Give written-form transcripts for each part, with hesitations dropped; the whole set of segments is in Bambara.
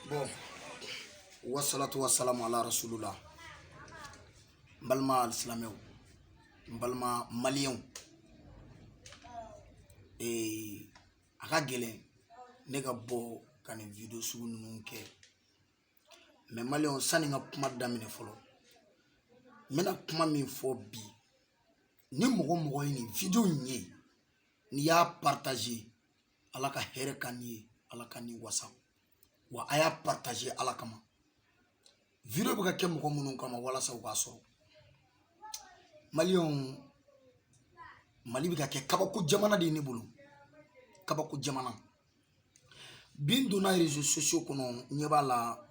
Bon, wassalatu wassalamu ala rasulullah. Mbalma al-islamiyou, mbalma malien. Aka gelen ne ka bɔ ka nin video sugu ninnu kɛ. Mais malien sani ka kuma daminɛ fɔlɔ. N bɛna kuma min fɔ bi. Ni mɔgɔ ye nin video ye, ni y'a partager, Ala ka hɛrɛ ka ni ye, Ala ka ni wasa. Wa a y'a partager Ala kama. Video bɛ ka kɛ mɔgɔ minnu kama walasa u k'a sɔrɔ. Malien Mali bɛ ka kɛ kabako jamana de ye ne bolo. Kabako jamana. Bin donna réseaux sociaux kɔnɔ ɲɛ b'a la.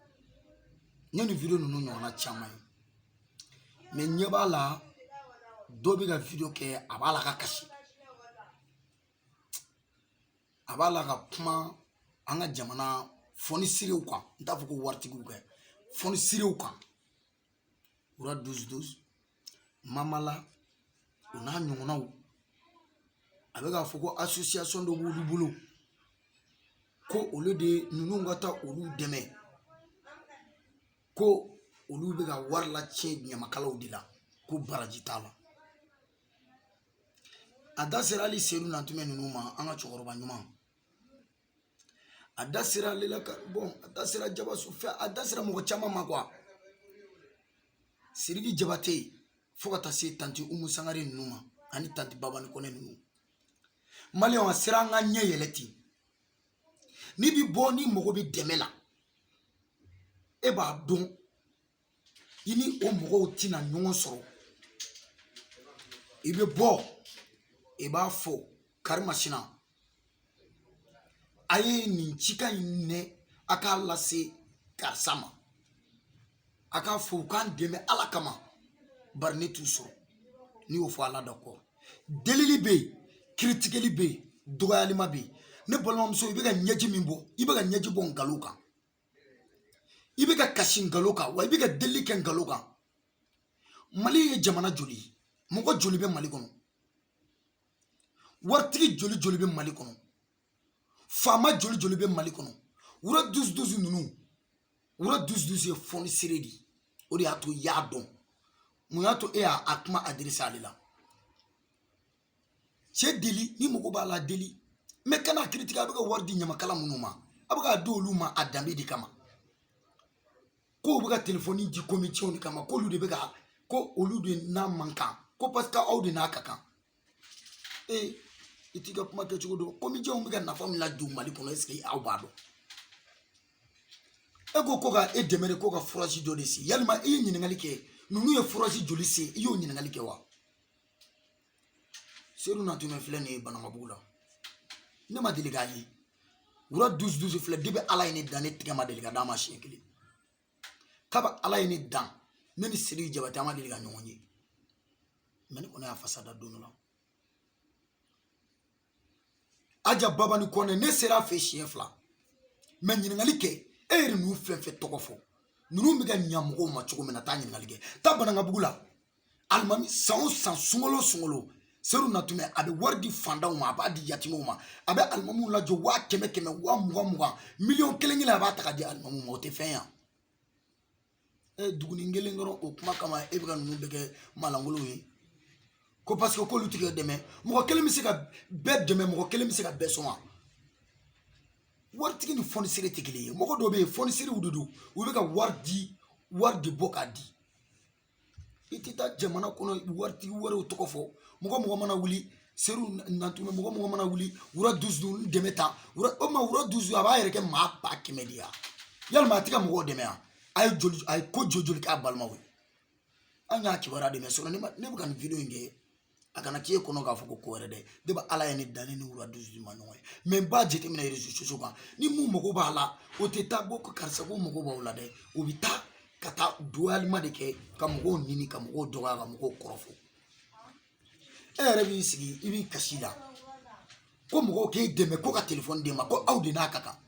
N ye nin video ninnu ɲɔgɔnna caman ye. Mais ɲɛ b'a la dɔ bɛ ka video kɛ a b'a la ka kasi. A b'a la ka kuma an ka jamana fonisiriw kan. N t'a fɔ ko waritigiw kɛ. Fonisiriw kan. Wura 12-12 Mamala o n'a ɲɔgɔnnaw. A bɛ k'a fɔ ko association dɔ b'olu bolo. Ko olu de ninnu ka taa olu dɛmɛ. Ko olu bɛ ka wari lacɛn ɲamakalaw de la. Ko baraji t'a la. A da sera hali Seydou Nantumɛ ninnu ma an ka cɛkɔrɔba ɲuman. A da sera ale la bon a da sera Jabasu fɛ a da sera mɔgɔ caman ma quoi. Sidiki Jabate fo ka taa se tanti Umu Sangare ninnu ma ani tanti Babani Kone ninnu. Malien a sera an ka ɲɛ yɛlɛ ten. Ni bi bɔ ni mɔgɔ bɛ dɛmɛ la e b'a dɔn i ni o mɔgɔw tɛna ɲɔgɔn sɔrɔ. I bɛ bɔ i b'a fɔ karimasina a ye nin cikan in minɛ a k'a lase karisa ma. A k'a fɔ u k'an dɛmɛ Ala kama bari ne t'u sɔrɔ. N'i y'o fɔ Ala d'accord. Delili bɛ yen, kiritigɛli bɛ yen, dɔgɔyalima bɛ yen. Ne balimamuso i bɛ ka ɲɛji min bɔ i bɛ ka ɲɛji bɔ nkalon kan. I bɛ ka kasi nkalon kan wa i bɛ ka delili kɛ nkalon kan. Mali ye jamana joli ye? Mɔgɔ joli bɛ Mali kɔnɔ? Waritigi joli bɛ Mali kɔnɔ? Faama joli bɛ Mali kɔnɔ? Wura 12-12 ninnu. Wura 12-12 ye fonisire de ye. O de y'a to i y'a dɔn. Mun y'a to e y'a kuma adressé ale la? Cɛ deli ni mɔgɔ b'a la deli. Mais kana critiquer a bɛ ka wari di ɲamakala minnu ma. A bɛ k'a di olu ma a danbe de kama. Ko u bɛ ka téléphone di commission de kama k'olu de bɛ ka ko olu de n'a man kan ko parce que aw de n'a ka kan. I t'i ka kuma kɛcogo dɔn. Commission bɛ ka nafa min ladon Mali kɔnɔ est-ce que aw b'a dɔn? E ko ka e dɛmɛ de ko ka forage dɔ de se. Yalima i ye ɲininkali kɛ ninnu ye forage joli se i y'o ɲininkali kɛ wa? Seydou Nantumɛ filɛ nin ye Banankabugu la. Ne ma deli k'a ye. Wura 12-12 filɛ depuis Ala ye ne dan ne tigɛ ma deli ka d'a ma siɲɛ kelen. Kaba Ala ye ne dan ne ni Sidiki Jabate an ma deli ka ɲɔgɔn ye. Mais ne kɔni y'a fasa da don dɔ la. Aja Babani Kone ne sera a fɛ siɲɛ 2. Mais ɲininkali kɛ e yɛrɛ ninnu fɛn fɛn tɔgɔ fɔ. Ninnu bɛ ka ɲa mɔgɔw ma cogo min na taa ɲininkali kɛ. Taa Banankabugu la. Alimami san o san sunkalo Seydou Nantumɛ a bɛ wari di fantanw ma a b'a di yatimew ma. A bɛ alimamiw lajɔ 100,000 1,000 miliyɔn 1 a b'a ta ka di alimamiw ma o tɛ fɛn ya. Duguni kelen dɔrɔn o kuma kama e bɛ ka ninnu bɛɛ kɛ malangolo ye. Ko parce que k'olu tɛ ka dɛmɛ mɔgɔ kelen bɛ se ka bɛɛ dɛmɛ mɔgɔ kelen bɛ se ka bɛɛ sɔn wa? Waritigi ni fonisire tɛ kelen ye. Mɔgɔ dɔw bɛ yen fonisiriw de don u bɛ ka wari de bɔ k'a di. I tɛ taa jamana kɔnɔ waritigi wɛrɛw tɔgɔ fɔ. Mɔgɔ mana wuli Seydou Nantumɛ mɔgɔ mana wuli wura 12-12 dɛmɛ ta wura 12 a b'a yɛrɛ kɛ maa 100,000 de ya. Yalima a tɛ ka mɔgɔw dɛmɛ ya? A ye ko joli k'a balimaw ye. An y'a kibaruya de mɛn sinon ne bɛ ka nin video in kɛ a kana k'e kɔnɔ k'a fɔ ko wɛrɛ dɛ. Depuis Ala ye ne dan ne ni wura 12 ma ɲɔgɔn ye. Mais n b'a jateminɛ réseaux sociaux kan ni mun mago b'a la o tɛ taa bɔ ko karisa ko mago b'aw la dɛ. O bɛ taa ka taa dɔgɔyalima de kɛ ka mɔgɔw ɲini ka mɔgɔw dɔgɔya ka mɔgɔw kɔrɔfɔ. E yɛrɛ b'i sigi i b'i kasi la ko mɔgɔw k'e dɛmɛ ko ka téléphone d'e ma ko aw de n'a ka kan.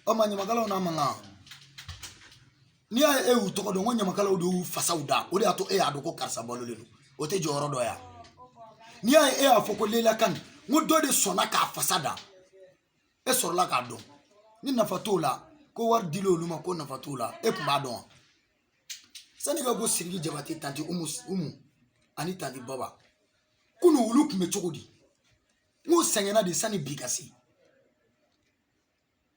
O ma ɲamakalaw n'a man kan. N'i y'a ye e y'u tɔgɔ dɔn ko ɲamakalaw de y'u fasaw da o de y'a to e y'a dɔn ko karisa balolen don. O tɛ jɔyɔrɔ dɔ ya. N'i y'a ye e y'a fɔ ko Leila Kane n ko dɔ de sɔnna k'a fasa da e sɔrɔla k'a dɔn. Ni nafa t'o la ko war dilo luma ko nafatula e kuma don sani ka go Siriki Jabate tanti umu ani tanti baba kunu ulu kume chogodi ngo sengena de sani bigasi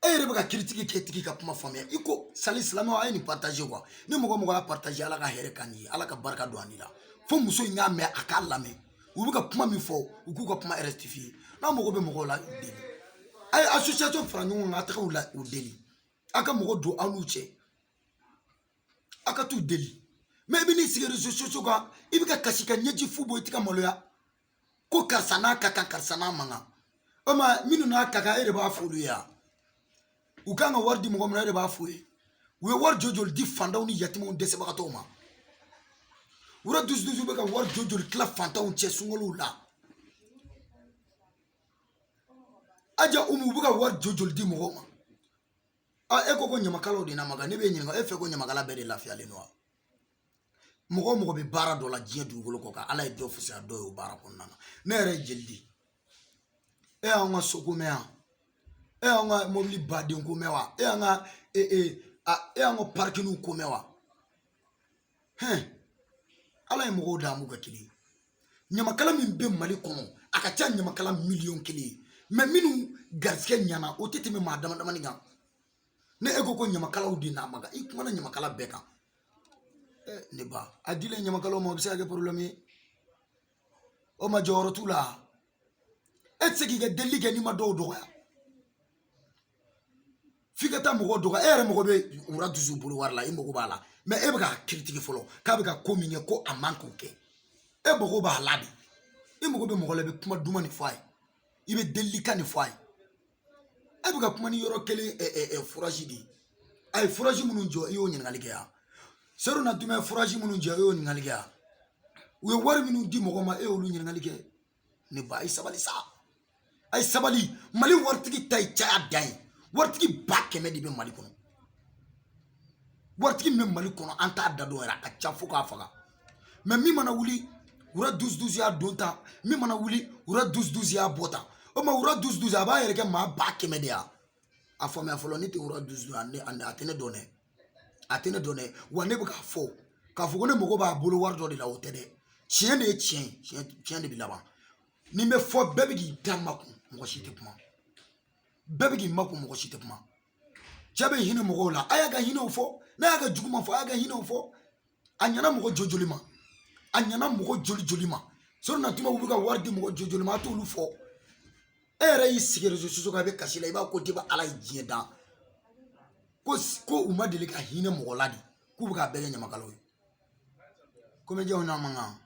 ere baka critique ketiki ka kuma famia iko sali salama ay ni partager quoi ni mogo a partager ala ka here kani ala ka barka do anila fo muso nya me akala me u baka kuma mi fo u ku ka kuma rectifier na mogo be mogo la deli ay association franyo nga ta la u deli aka mogo do anu che aka tu deli mais bi ni sigere socio ka ibika kashika nyeji fubo itika moloya ko karsana kaka karsana manga ama minu na kaka ere ba fulu ya ukanga wardi mo gomna ere ba fuye we war jojol di fandaw ni yatima dese ba katoma ura dus be ka war jojol kla fantaw che sungolo la aja umu buka war jojol di mo goma a eko ko nyama kala odina maga ne be nyinga e fe ko nyama kala be de lafiya le noa mogo be bara do la je du golo ko ka ala e do fusa do yo bara ko nana ne re jeldi e anga sogumea e anga mobili badin ko mewa e anga e anga parking ko mewa ala e mogo da mu ga kili nyama kala min be mali kono aka cha nyama kala million kili me minu gaske nyana o tete me madama dama ninga ne ego ko nyama kala udina maga ikuma na nyama kala beka ne ba adile nyama kala mo bisa ke problème o ma joro tula etseki ga delige ni ma do ya figata mo do ere mo be ura duzu bulu warla imbo ko bala me e baka critique folo ka baka kominye ko amanko ke e boko ba labi imbo ko be mo lebe kuma duma ni fay ibe delika ni fay e baka kuma ni yoro kele fouraji di ay fouraji munun jo yo nyin ngalike ya seru na dume fouraji munun jo yo nyin ngalike ya we war minu di mo ma e olu nyin ngalike ne ba ay sabali sa ay sabali mali wartigi tay cha dai wartigi bakke me di be mali kono wartigi me mali kono anta dado era ka chafu ka faga me mi mana wuli ura 12 ya donta mi mana wuli ura 12 ya bota o ma ura 12 aba yere ke ma bakke me dia afo me afolo ni te ura 12 ande atene donne wane bu ka fo ne mogo ba bolo wardo de la otede chien de bilaba ni me fo bebi di damaku mo shite kuma bebe gi mako mo shite kuma chabe hine mo la ayaga hine fo na aga juguma fo ayaga hine fo anyana mo jojolima anyana mo jolima so na tuma buga wardi mo jojolima to lu fo ere yi sigere so ka be kasila iba ko diba ala jieda ko umadele ka hine mo ladi ku buga bege nyama kalo ko me jona manga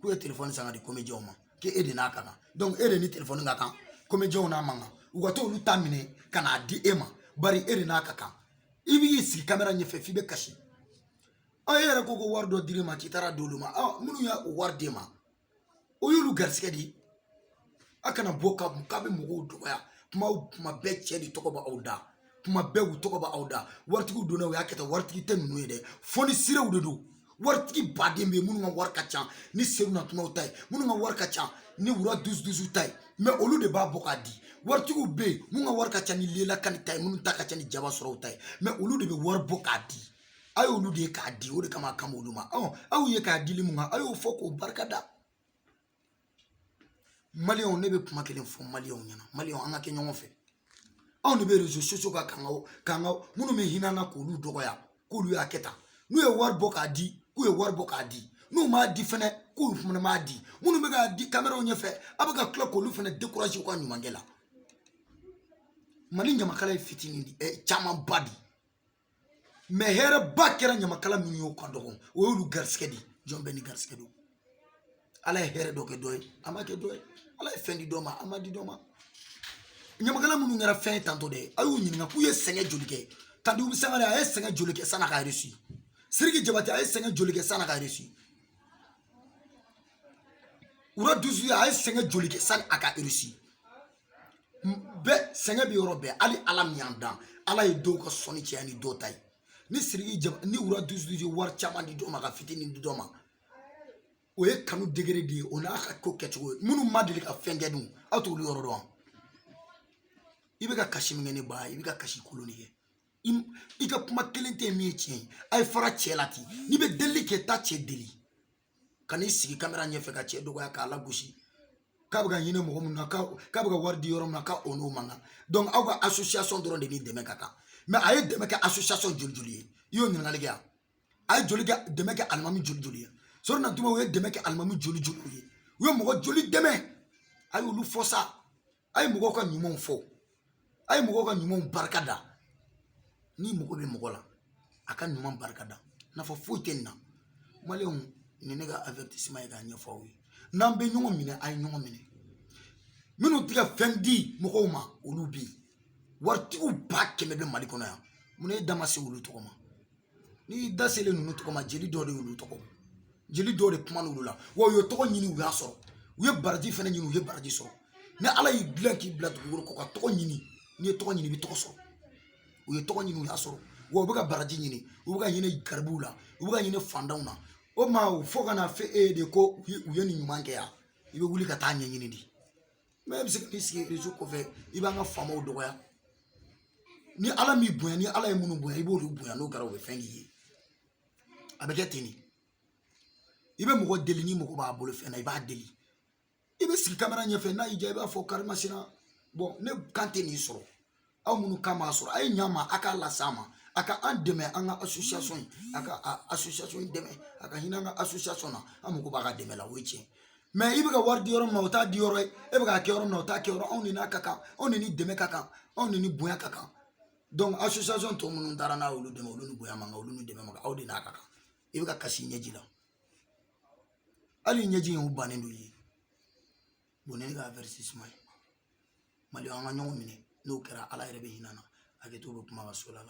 ku e telephone sanga di ko me joma ke ede na kaka donc ede ni telephone ngaka ko me jona manga ugato lu tamine kana di ema bari ere na kaka ibi isi camera nyefe fibe kashi ayere ko wardo dirima kitara doluma munu ya warde ma oyulu garskedi akana boka mukabe mugo doya kuma be chedi tokoba awda kuma be wu tokoba awda wartigu dona we aketa wartigi tenu yede foni sire wudo wartigi badembe munu nga warka chan ni seruna tuma utay munu nga warka chan ni wura 12 utay me olu de ba boka di wartigu be munu nga warka chan ni lela kan tay munu taka chan ni jaba soro utay me olu de be war boka di ayo olu de ka di o de kama kamoluma awu ye ka di limu nga ayo foko barkada Malion ne be kuma kelen fo Malion nyana Malion anga ke nyongo fe on ne be réseaux sociaux ka kanga munu me hinana ko lu dogoya ko lu aketa nu e war boka di ku e war boka di nu ma di fene ku fu ma di munu me ga di camera onye fe abaga clock ko lu fene décourager ko nyumangela mali nyama kala fitini di chama badi me here bakera nyama kala minyo ko dogon o lu garskedi jombe ni garskedo ala here doke doy amake doy ala fendi doma amadi doma nyama kala munu ngara fin tanto de ayu nyinga ku ye senge jolike tandi u sanga ay senge jolike sana ka reçu Siriki Jabate ay senge jolike sana ka reçu ura 12 ay senge jolike sana aka reçu be senge bi yoro be ali ala mianda ala e do ko soni ci ani do tay ni Siriki Jabate ni ura 12 war chama di do maka fitini di do ma o ye kanu degere di ona ka ko kecho munu madili ka fenge dum auto lu yoro do ibe ka kashi mingene ba ibe ka kashi koloni ye i ka kuma kelen tɛ min ye tiɲɛ ye a ye fara cɛ la ten n'i bɛ delili kɛ taa cɛ deli ka n'i sigi kamera ɲɛfɛ ka cɛ dɔgɔya k'a lagosi k'a bɛ ka ɲini mɔgɔ min na k'a bɛ ka wari di yɔrɔ min na k'a o n'o man kan donc aw ka association dɔrɔn de b'i dɛmɛ ka kan mais a ye dɛmɛ kɛ association joli joli ye i y'o ɲininkali kɛ yan a ye dɛmɛ kɛ alimami joli joli ye sɔrɔ na tuma u ye dɛmɛ kɛ alimami joli joli ye u ye mɔgɔ joli dɛmɛ a y'olu fɔ sa a ye mɔgɔw ka ɲumanw fɔ a ye mɔgɔw ka ɲumanw barika da ni mɔgɔ bɛ mɔgɔ la a ka ɲuman barika da nafa foyi tɛ nin na maliyɛnw nin ne ka avertissement ye k'a ɲɛfɔ aw ye n'an bɛ ɲɔgɔn minɛ a ye ɲɔgɔn minɛ minnu tɛ ka fɛn di mɔgɔw ma olu bɛ yen waritigiw ba kɛmɛ bɛ mali kɔnɔ yan mun e da ma se olu tɔgɔ ma n'i da selen ninnu tɔgɔ ma jeli dɔw de y'olu tɔgɔ jeli dɔw de kuma n'olu la wa u ye tɔgɔ ɲini u y'a sɔrɔ u ye baraji fana ɲini u ye baraji sɔrɔ ni ala y'i dilan k'i bila dugukolo kɔ ka tɔgɔ ɲini n'i ye tɔgɔ ɲini i bɛ tɔgɔ sɔrɔ u ye tɔgɔ ɲini u y'a sɔrɔ wa u bɛ ka baraji ɲini u bɛ ka ɲini garibuw la u bɛ ka ɲini fantanw na o ma fo ka na fɛ e de ko u ye nin ɲuman kɛ yan i bɛ wuli ka taa ɲɛɲini de mɛ e bɛ se ka n'i sigi réseau kɔfɛ i b'an ka faamaw dɔgɔya ni ala m'i bonya ni ala ye minnu bonya i b'olu bonya n'o kɛra u bɛ fɛn k'i ye a bɛ kɛ ten de i bɛ mɔgɔ deli ni mɔgɔ b'a bolo fɛn na i b'a deli i bɛ sigi kamera ɲɛfɛ n'a y'i diya i b'a fɔ karimasina bon ne kan tɛ nin sɔrɔ aw minnu kan b'a sɔrɔ a ye ɲa ma a k'a las'an ma a ka an dɛmɛ an ka association in a ka association in dɛmɛ a ka hinɛ an ka association na an mago b'a ka dɛmɛ la o ye tiɲɛ mais i bɛ ka wari di yɔrɔ min na o t'a di yɔrɔ ye e bɛ k'a kɛ yɔrɔ min na o t'a kɛ yɔrɔ anw de n'a ka kan anw de ni dɛmɛ ka kan anw de ni bonya ka kan donc association tɔ minnu taara n'a olu dɛmɛ olu ni bonya man kan olu ni dɛmɛ man kan aw de n'a ka kan i bɛ ka kasi ɲɛji la hali ɲɛji in u bannen don i ye bon ne ka avertissement ye maliyɛnw an ka ɲɔgɔn minɛ n'o kɛra ala yɛrɛ bɛ hinɛ an na hakɛto bɛ kuma ka so la